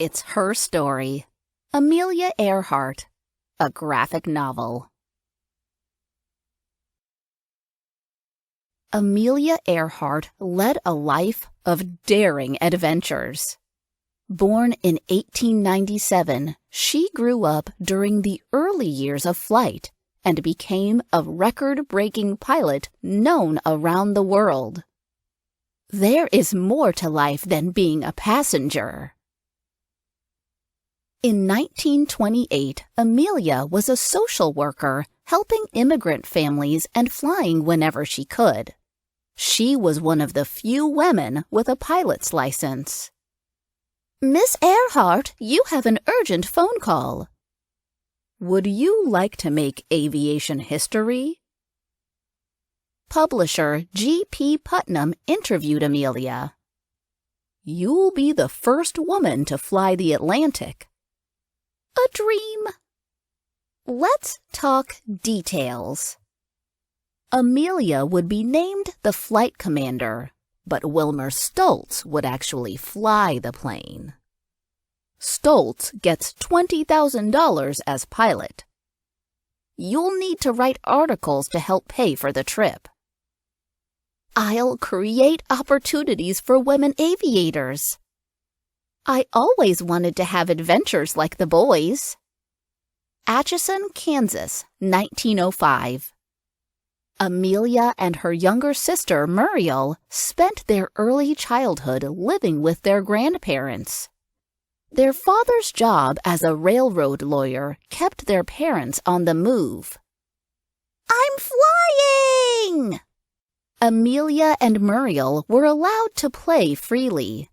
It's her story. Amelia Earhart, a graphic novel. Amelia Earhart led a life of daring adventures. Born in 1897, she grew up during the early years of flight and became a record-breaking pilot known around the world. There is more to life than being a passenger. In 1928, Amelia was a social worker helping immigrant families and flying whenever she could. She was one of the few women with a pilot's license. "Miss Earhart, you have an urgent phone call." "Would you like to make aviation history?" Publisher G.P. Putnam interviewed Amelia. "You'll be the first woman to fly the Atlantic." "A dream." Let's talk details. Amelia would be named the flight commander, but Wilmer Stoltz would actually fly the plane. Stoltz gets $20,000 as pilot. You'll need to write articles to help pay for the trip. I'll create opportunities for women aviators. I always wanted to have adventures like the boys. Atchison, Kansas, 1905. Amelia and her younger sister, Muriel, spent their early childhood living with their grandparents. Their father's job as a railroad lawyer kept their parents on the move. "I'm flying!" Amelia and Muriel were allowed to play freely.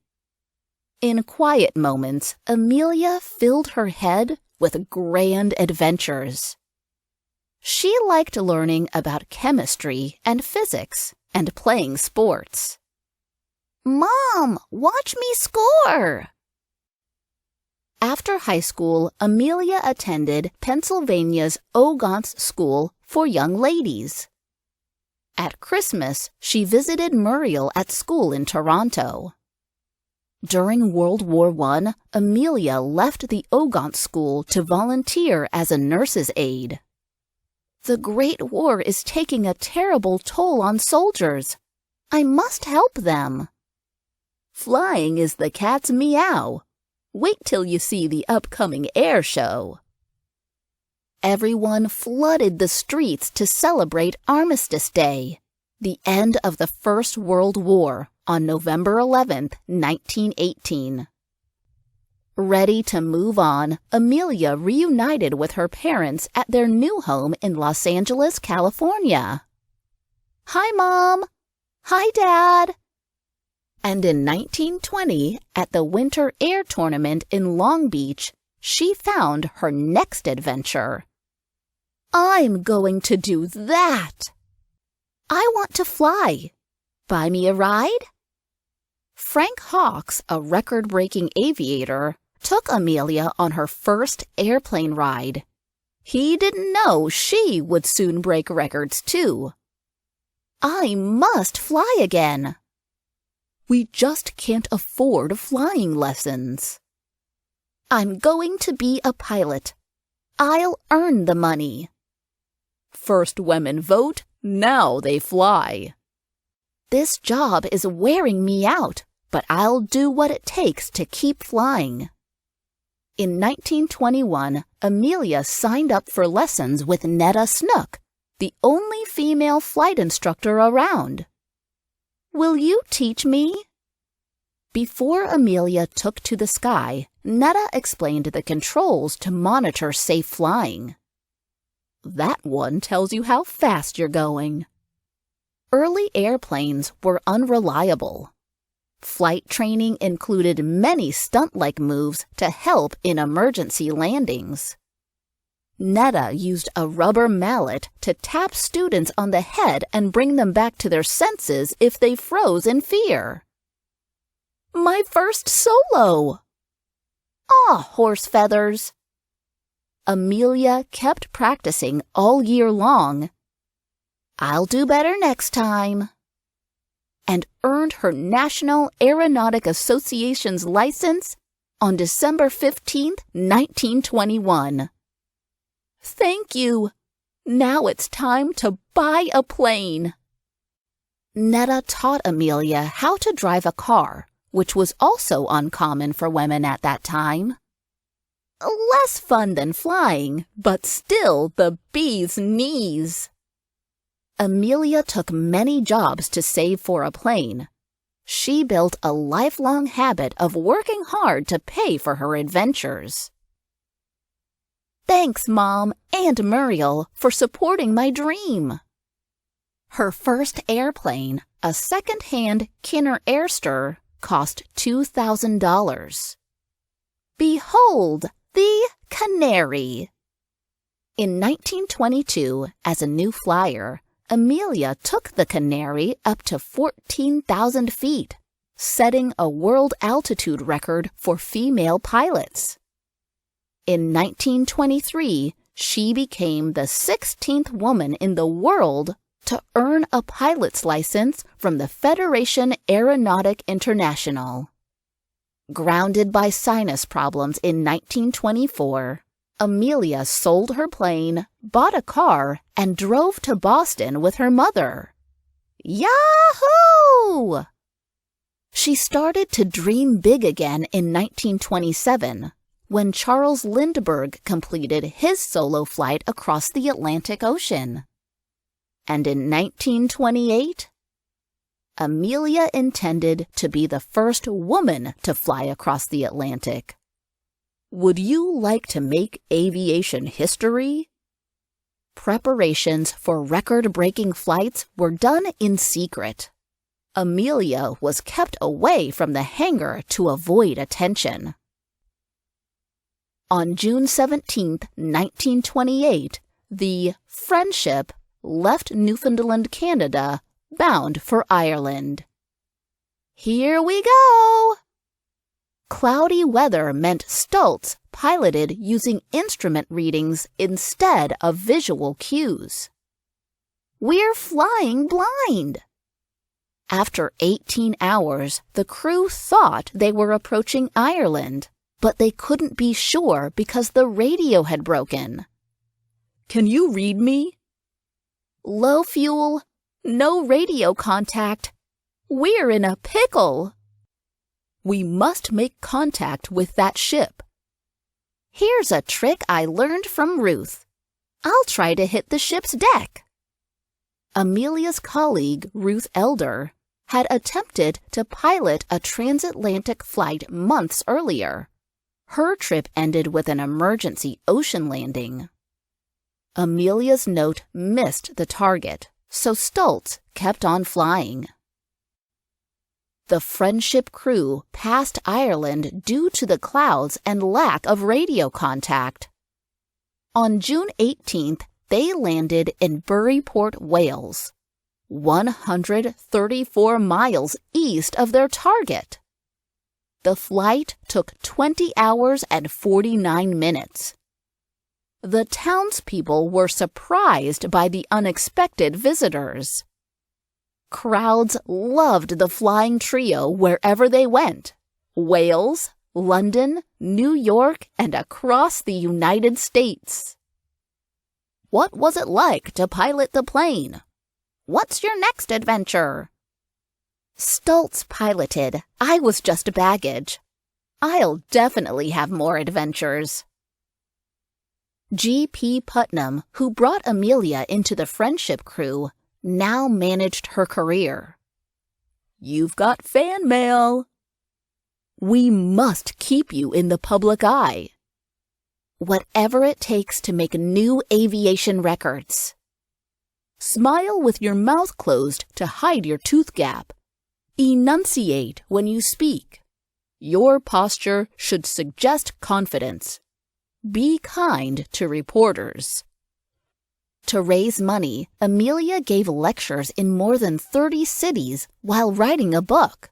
In quiet moments, Amelia filled her head with grand adventures. She liked learning about chemistry and physics and playing sports. "Mom, watch me score!" After high school, Amelia attended Pennsylvania's Ogontz School for Young Ladies. At Christmas, she visited Muriel at school in Toronto. During World War I, Amelia left the Ogontz School to volunteer as a nurse's aide. "The Great War is taking a terrible toll on soldiers. I must help them." "Flying is the cat's meow. Wait till you see the upcoming air show." Everyone flooded the streets to celebrate Armistice Day, the end of the First World War, on November 11, 1918. Ready to move on, Amelia reunited with her parents at their new home in Los Angeles, California. "Hi, Mom." "Hi, Dad." And in 1920, at the Winter Air Tournament in Long Beach, she found her next adventure. "I'm going to do that. I want to fly. Buy me a ride?" Frank Hawks, a record-breaking aviator, took Amelia on her first airplane ride. He didn't know she would soon break records, too. "I must fly again." "We just can't afford flying lessons." "I'm going to be a pilot. I'll earn the money." "First women vote, now they fly." "This job is wearing me out, but I'll do what it takes to keep flying." In 1921, Amelia signed up for lessons with Netta Snook, the only female flight instructor around. "Will you teach me?" Before Amelia took to the sky, Netta explained the controls to monitor safe flying. "That one tells you how fast you're going." Early airplanes were unreliable. Flight training included many stunt-like moves to help in emergency landings. Netta used a rubber mallet to tap students on the head and bring them back to their senses if they froze in fear. "My first solo!" "Aw, horse feathers!" Amelia kept practicing all year long. "I'll do better next time." And earned her National Aeronautic Association's license on December 15, 1921. Thank you. Now it's time to buy a plane. Netta taught Amelia how to drive a car, which was also uncommon for women at that time. Less fun than flying, but still the bee's knees. Amelia took many jobs to save for a plane. She built a lifelong habit of working hard to pay for her adventures. Thanks, Mom and Muriel, for supporting my dream. Her first airplane, a second-hand Kinner Airster, cost $2,000. Behold, the Canary. In 1922, as a new flyer, Amelia took the Canary up to 14,000 feet, setting a world altitude record for female pilots. In 1923, she became the 16th woman in the world to earn a pilot's license from the Fédération Aéronautique Internationale. Grounded by sinus problems in 1924, Amelia sold her plane, bought a car, and drove to Boston with her mother. Yahoo! She started to dream big again in 1927, when Charles Lindbergh completed his solo flight across the Atlantic Ocean. And in 1928, Amelia intended to be the first woman to fly across the Atlantic. Would you like to make aviation history? Preparations for record-breaking flights were done in secret. Amelia was kept away from the hangar to avoid attention. On June 17, 1928, the Friendship left Newfoundland, Canada, bound for Ireland. Here we go! Cloudy weather meant Stultz piloted using instrument readings instead of visual cues. We're flying blind. After 18 hours, the crew thought they were approaching Ireland, but they couldn't be sure because the radio had broken. Can you read me? Low fuel, no radio contact. We're in a pickle. We must make contact with that ship. Here's a trick I learned from Ruth. I'll try to hit the ship's deck. Amelia's colleague, Ruth Elder, had attempted to pilot a transatlantic flight months earlier. Her trip ended with an emergency ocean landing. Amelia's note missed the target, so Stultz kept on flying. The Friendship crew passed Ireland due to the clouds and lack of radio contact. On June 18th, they landed in Buryport, Wales, 134 miles east of their target. The flight took 20 hours and 49 minutes. The townspeople were surprised by the unexpected visitors. Crowds loved the flying trio wherever they went: Wales, London, New York, and across the United States. What was it like to pilot the plane? What's your next adventure? Stultz piloted. I was just baggage. I'll definitely have more adventures. G.P. Putnam, who brought Amelia into the Friendship crew, now managed her career. You've got fan mail. We must keep you in the public eye. Whatever it takes to make new aviation records. Smile with your mouth closed to hide your tooth gap. Enunciate when you speak. Your posture should suggest confidence. Be kind to reporters. To raise money, Amelia gave lectures in more than 30 cities while writing a book.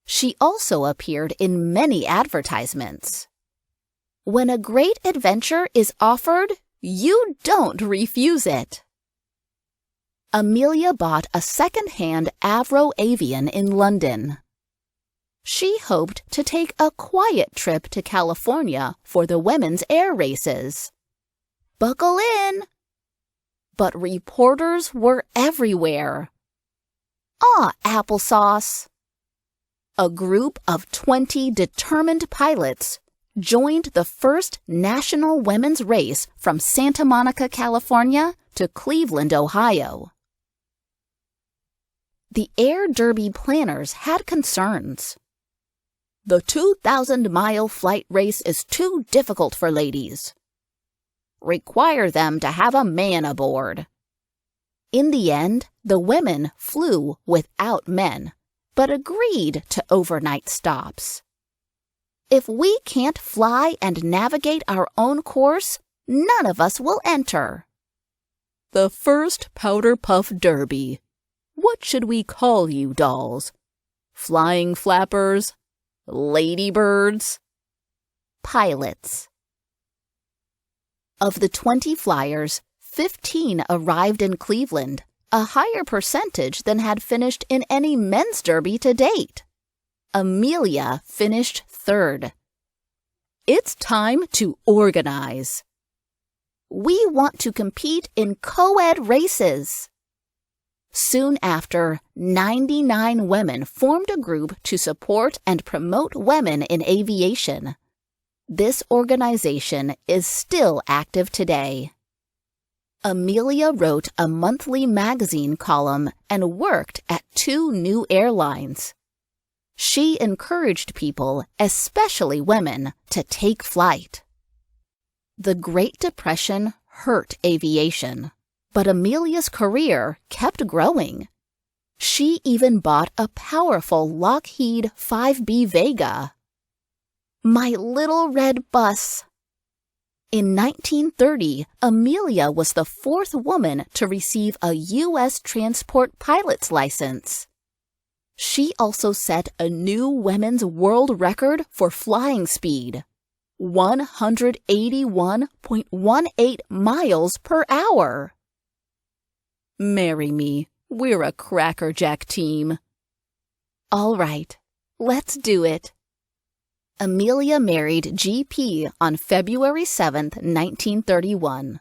She also appeared in many advertisements. When a great adventure is offered, you don't refuse it. Amelia bought a second-hand Avro Avian in London. She hoped to take a quiet trip to California for the women's air races. Buckle in! But reporters were everywhere. Applesauce! A group of 20 determined pilots joined the first national women's race from Santa Monica, California to Cleveland, Ohio. The Air Derby planners had concerns. The 2,000-mile flight race is too difficult for ladies. Require them to have a man aboard. In the end, the women flew without men, but agreed to overnight stops. If we can't fly and navigate our own course, none of us will enter. The first Powder Puff Derby. What should we call you, dolls? Flying flappers? Ladybirds? Pilots. Of the 20 flyers, 15 arrived in Cleveland, a higher percentage than had finished in any men's derby to date. Amelia finished third. It's time to organize. We want to compete in co-ed races. Soon after, 99 women formed a group to support and promote women in aviation. This organization is still active today. Amelia wrote a monthly magazine column and worked at 2 new airlines. She encouraged people, especially women, to take flight. The Great Depression hurt aviation, but Amelia's career kept growing. She even bought a powerful Lockheed 5B Vega. My little red bus. In 1930, Amelia was the 4th woman to receive a U.S. transport pilot's license. She also set a new women's world record for flying speed, 181.18 miles per hour. Marry me, we're a crackerjack team. All right, let's do it. Amelia married G.P. on February 7, 1931.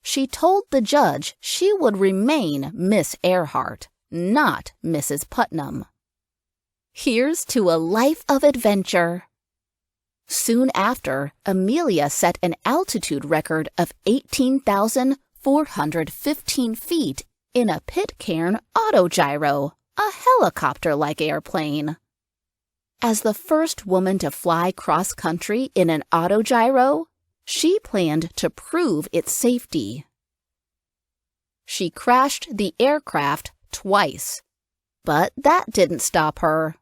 She told the judge she would remain Miss Earhart, not Mrs. Putnam. Here's to a life of adventure. Soon after, Amelia set an altitude record of 18,415 feet in a Pitcairn autogyro, a helicopter-like airplane. As the first woman to fly cross-country in an autogyro, she planned to prove its safety. She crashed the aircraft twice, but that didn't stop her.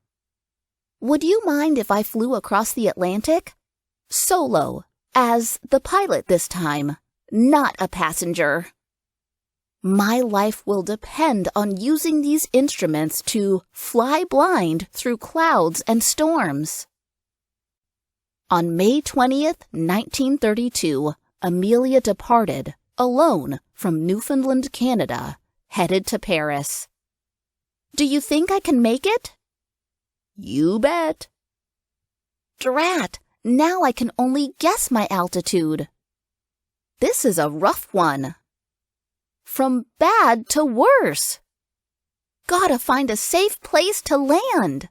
Would you mind if I flew across the Atlantic? Solo, as the pilot this time, not a passenger. My life will depend on using these instruments to fly blind through clouds and storms. On May 20th, 1932, Amelia departed, alone, from Newfoundland, Canada, headed to Paris. Do you think I can make it? You bet. Drat, now I can only guess my altitude. This is a rough one. From bad to worse. Gotta find a safe place to land.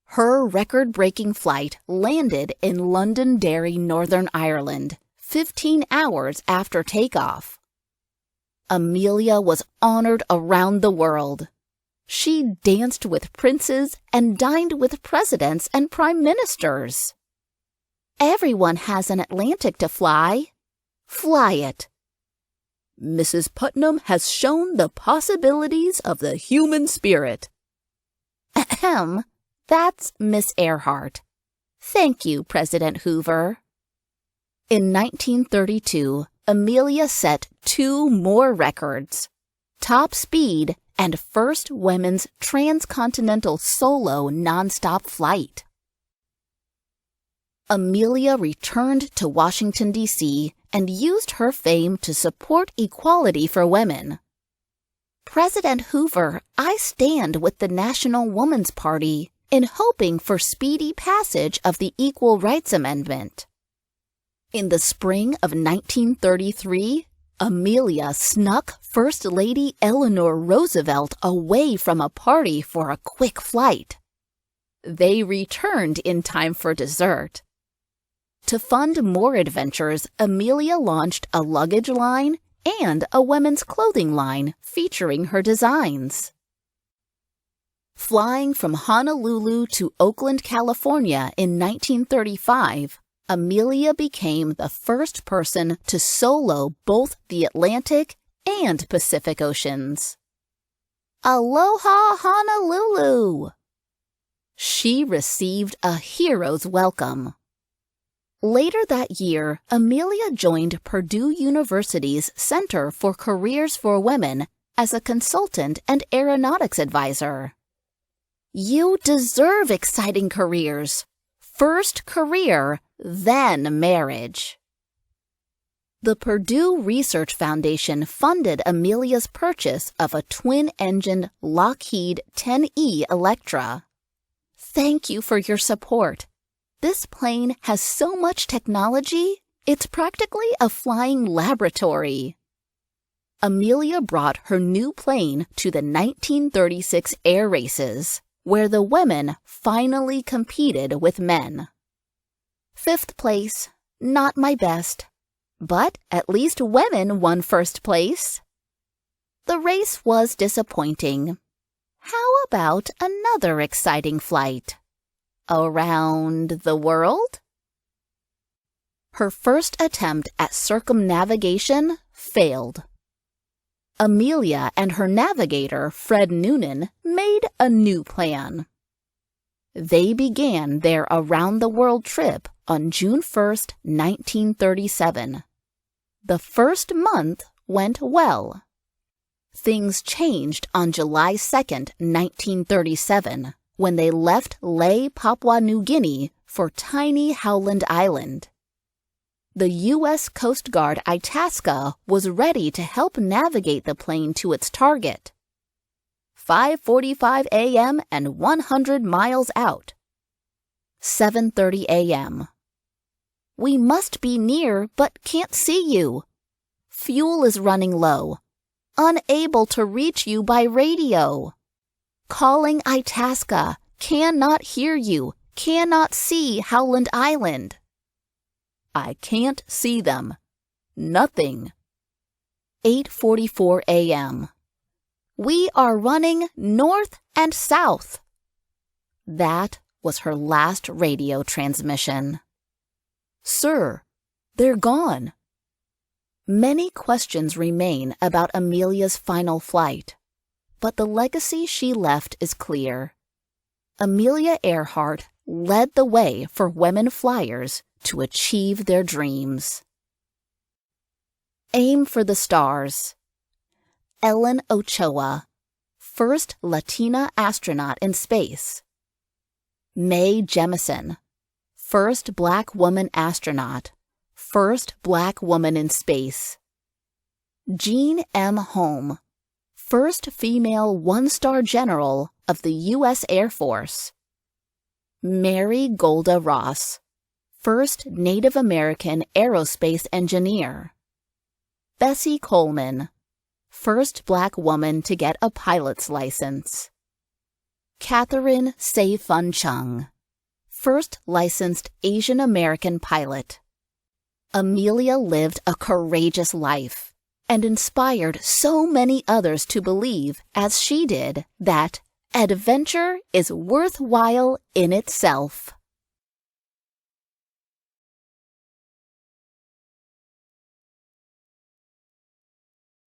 Her record-breaking flight landed in Londonderry, Northern Ireland, 15 hours after takeoff. Amelia was honored around the world. She danced with princes and dined with presidents and prime ministers. Everyone has an Atlantic to fly. Fly it. Mrs. Putnam has shown the possibilities of the human spirit. Ahem, that's Miss Earhart. Thank you, President Hoover. In 1932, Amelia set 2 more records: top speed and first women's transcontinental solo nonstop flight. Amelia returned to Washington, D.C., and used her fame to support equality for women. President Hoover, I stand with the National Woman's Party. in hoping for speedy passage of the Equal Rights Amendment. In the spring of 1933, Amelia snuck First Lady Eleanor Roosevelt away from a party for a quick flight. They returned in time for dessert. To fund more adventures, Amelia launched a luggage line and a women's clothing line featuring her designs. Flying from Honolulu to Oakland, California in 1935, Amelia became the first person to solo both the Atlantic and Pacific Oceans. Aloha, Honolulu! She received a hero's welcome. Later that year, Amelia joined Purdue University's Center for Careers for Women as a consultant and aeronautics advisor. You deserve exciting careers. First career, then marriage. The Purdue Research Foundation funded Amelia's purchase of a twin-engined Lockheed 10E Electra. Thank you for your support. This plane has so much technology, it's practically a flying laboratory. Amelia brought her new plane to the 1936 air races, where the women finally competed with men. 5th place, not my best, but at least women won 1st place. The race was disappointing. How about another exciting flight? Around the world? Her first attempt at circumnavigation failed. Amelia and her navigator, Fred Noonan, made a new plan. They began their around-the-world trip on June 1st, 1937. The first month went well. Things changed on July 2nd, 1937, when they left Lae, Papua New Guinea for tiny Howland Island. The U.S. Coast Guard Itasca was ready to help navigate the plane to its target. 5:45 a.m. and 100 miles out. 7:30 a.m. We must be near but can't see you. Fuel is running low. Unable to reach you by radio. Calling Itasca. Cannot hear you. Cannot see Howland Island. I can't see them. Nothing. 8:44 a.m. We are running north and south. That was her last radio transmission. Sir, they're gone. Many questions remain about Amelia's final flight, but the legacy she left is clear. Amelia Earhart led the way for women flyers to achieve their dreams. Aim for the stars. Ellen Ochoa, first Latina astronaut in space. Mae Jemison, first Black woman astronaut, first Black woman in space. Jean M. Holm, first female one-star general of the U.S. Air Force. Mary Golda Ross, first Native American aerospace engineer. Bessie Coleman, first Black woman to get a pilot's license. Catherine Se-Fun Chung, first licensed Asian American pilot. Amelia lived a courageous life and inspired so many others to believe, as she did, that adventure is worthwhile in itself.